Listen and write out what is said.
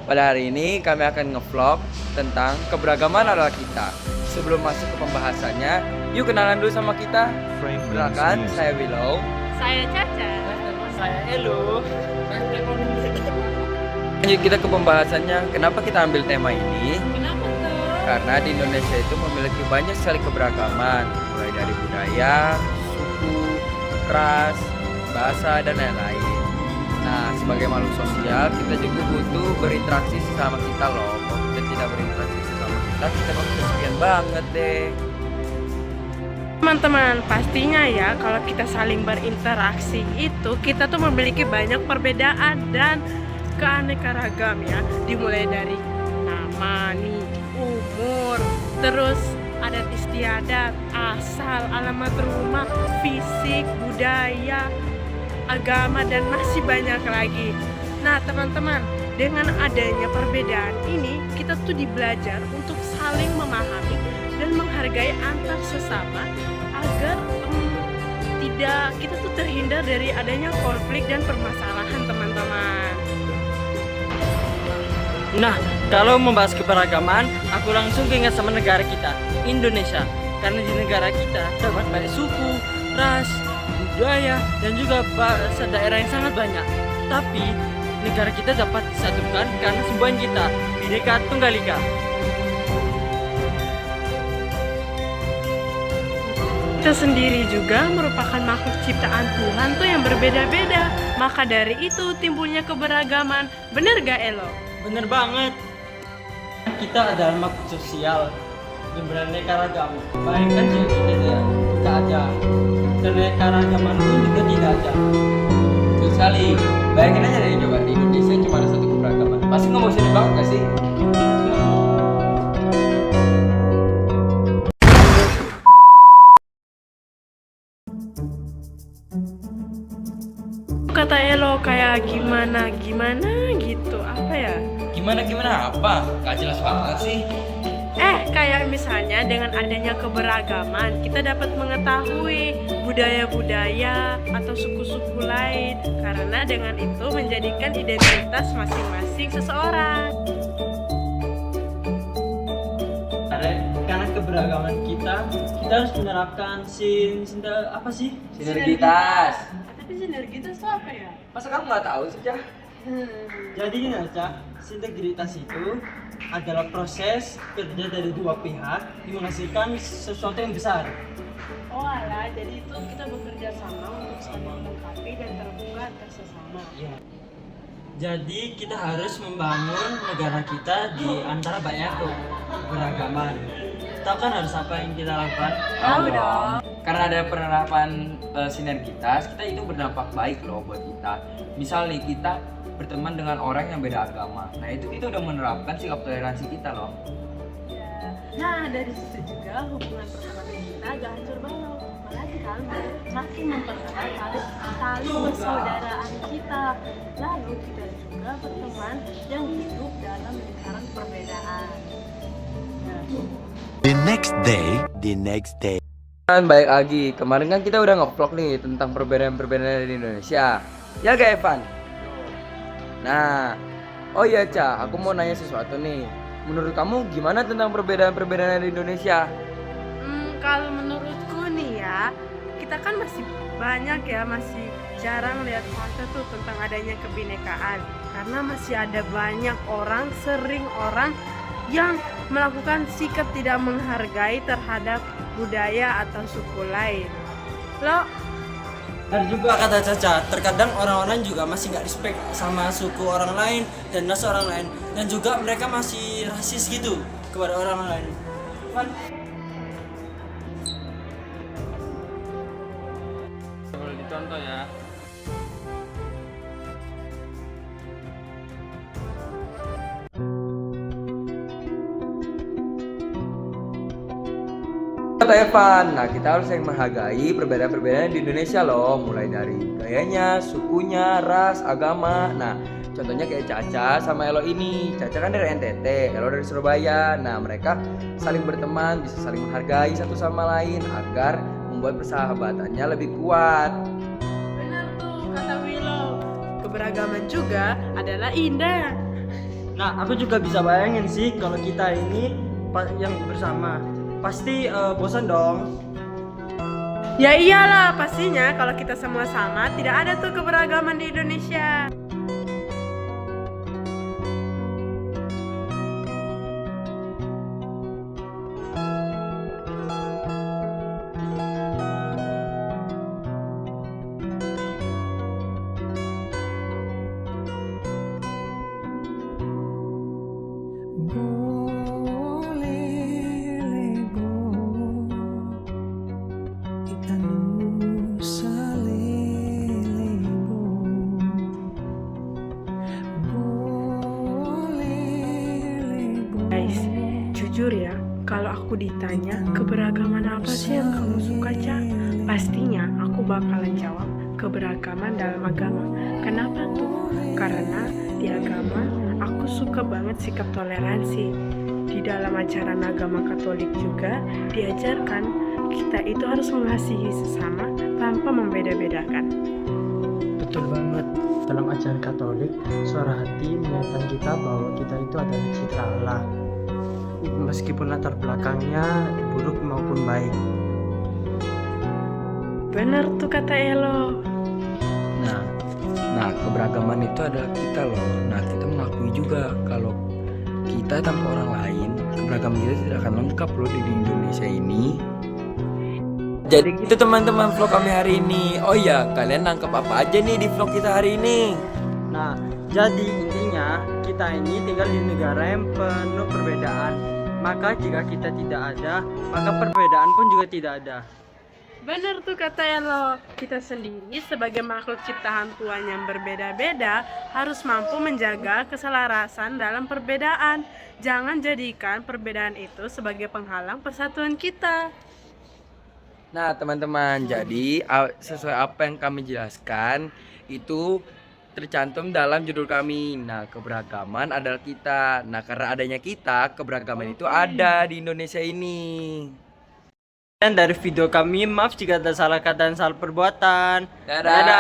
Pada hari ini kami akan ngevlog tentang keberagaman adalah kita. Sebelum masuk ke pembahasannya, yuk kenalan dulu sama kita. Perkenalkan, saya Willow. Saya Caca. Saya Elo. Lanjut kita ke pembahasannya. Kenapa kita ambil tema ini? Kenapa tuh? Karena di Indonesia itu memiliki banyak sekali keberagaman, mulai dari budaya, suku, ras, bahasa, dan lain-lain. Nah, sebagai makhluk sosial, kita juga butuh berinteraksi sesama kita loh. Kalau kita tidak berinteraksi sesama kita bakal kesepian banget deh. Teman-teman, pastinya ya kalau kita saling berinteraksi itu kita tuh memiliki banyak perbedaan dan keanekaragam ya. Dimulai dari nama nih, umur, terus adat istiadat, asal, alamat rumah, fisik, budaya, agama, dan masih banyak lagi. Nah teman-teman, dengan adanya perbedaan ini kita tuh dibelajar untuk saling memahami dan menghargai antar sesama agar kita tuh terhindar dari adanya konflik dan permasalahan teman-teman. Nah, kalau membahas keberagaman, aku langsung ingat sama negara kita, Indonesia. Karena di negara kita terdapat banyak suku, ras, budaya, dan juga bahasa daerah yang sangat banyak. Tapi negara kita dapat disatukan karena semboyan kita, Bhinneka Tunggal Ika. Kita sendiri juga merupakan makhluk ciptaan Tuhan tuh yang berbeda-beda. Maka dari itu timbulnya keberagaman. Bener gak Elo? Bener banget. Kita adalah makhluk sosial yang beraneka ragam. Bayangkan jika kita ada keaneka ragaman itu juga tidak ada. Betul sekali. Bayangin aja deh coba di Indonesia cuma ada satu keberagaman. Pasti nggak mau sedih banget gak sih? Kata Elo kayak gimana gitu, apa ya? Gimana apa? Gak jelas banget sih. Kayak misalnya dengan adanya keberagaman kita dapat mengetahui budaya-budaya atau suku-suku lain. Karena dengan itu menjadikan identitas masing-masing seseorang. Karena keberagaman kita harus menerapkan apa sih? Sinergitas. Tapi sinergitas itu apa ya? Masa kamu nggak tahu sih, Cah? Jadi gini aja, sinergitas itu adalah proses kerja dari dua pihak yang menghasilkan sesuatu yang besar. Oh alah, jadi itu kita bekerja sama untuk saling melengkapi dan terbuka antar sesama. Iya. Jadi kita harus membangun negara kita di antara banyak keberagaman. Tahu kan harus apa yang kita lakukan? Tahu dong. Karena ada penerapan sinergitas, kita itu berdampak baik loh buat kita. Misal nih kita berteman dengan orang yang beda agama. Nah itu kita udah menerapkan sikap toleransi kita loh. Ya. Nah dari situ juga hubungan persahabatan kita gak hancur balau. Malah kita makin mempererat tali persaudaraan kita. Lalu kita juga berteman yang hidup dalam lingkaran perbedaan. The next day. Kan baik lagi, kemarin kan kita udah nge-vlog nih tentang perbedaan-perbedaan di Indonesia. Ya gak Evan? Nah, oh iya Ca, aku mau nanya sesuatu nih. Menurut kamu gimana tentang perbedaan-perbedaan di Indonesia? Kalau menurutku nih ya, kita kan masih banyak ya, masih jarang lihat fakta tuh tentang adanya kebinekaan. Karena masih ada banyak sering orang yang melakukan sikap tidak menghargai terhadap budaya atau suku lain. Lo Dan juga kata Caca, terkadang orang-orang juga masih nggak respect sama suku orang lain dan ras orang lain, dan juga mereka masih rasis gitu kepada orang lain. Boleh dicontoh ya. Kata Evan, nah kita harus yang menghargai perbedaan-perbedaan di Indonesia loh. Mulai dari gayanya, sukunya, ras, agama. Nah contohnya kayak Caca sama Elo ini. Caca kan dari NTT, Elo dari Surabaya. Nah mereka saling berteman, bisa saling menghargai satu sama lain agar membuat persahabatannya lebih kuat. benar tuh kata Willow, keberagaman juga adalah indah. Nah, aku juga bisa bayangin sih kalau kita ini yang bersama. Pasti bosan dong. Ya iyalah, pastinya kalau kita semua sama, tidak ada tuh keberagaman di Indonesia. Guys, jujur ya, kalau aku ditanya keberagaman apa sih yang kamu suka, Ca? Pastinya aku bakalan jawab keberagaman dalam agama. Kenapa tuh? Karena di agama aku suka banget sikap toleransi. Di dalam ajaran agama Katolik juga diajarkan kita itu harus mengasihi sesama tanpa membeda-bedakan. Betul banget. Dalam ajaran Katolik, suara hati mengingatkan kita bahwa kita itu adalah citra Allah. Meskipun latar belakangnya buruk maupun baik. Bener tuh kata Elo. Nah, keberagaman itu adalah kita loh. Nah, kita mengakui juga kalau kita tanpa orang lain, keberagaman kita tidak akan lengkap loh di Indonesia ini. Jadi gitu teman-teman vlog kami hari ini. Oh ya, kalian nangkep apa aja nih di vlog kita hari ini? Nah, jadi intinya kita ini tinggal di negara yang penuh perbedaan. Maka jika kita tidak ada, maka perbedaan pun juga tidak ada. Bener tuh kata Elo. Kita sendiri sebagai makhluk ciptaan Tuhan yang berbeda-beda harus mampu menjaga keselarasan dalam perbedaan. Jangan jadikan perbedaan itu sebagai penghalang persatuan kita. Nah teman-teman, jadi sesuai apa yang kami jelaskan itu tercantum dalam judul kami. Nah, keberagaman adalah kita. Nah, karena adanya kita, keberagaman itu ada di Indonesia ini. Dan dari video kami, maaf jika ada salah kata dan salah perbuatan. Dadah.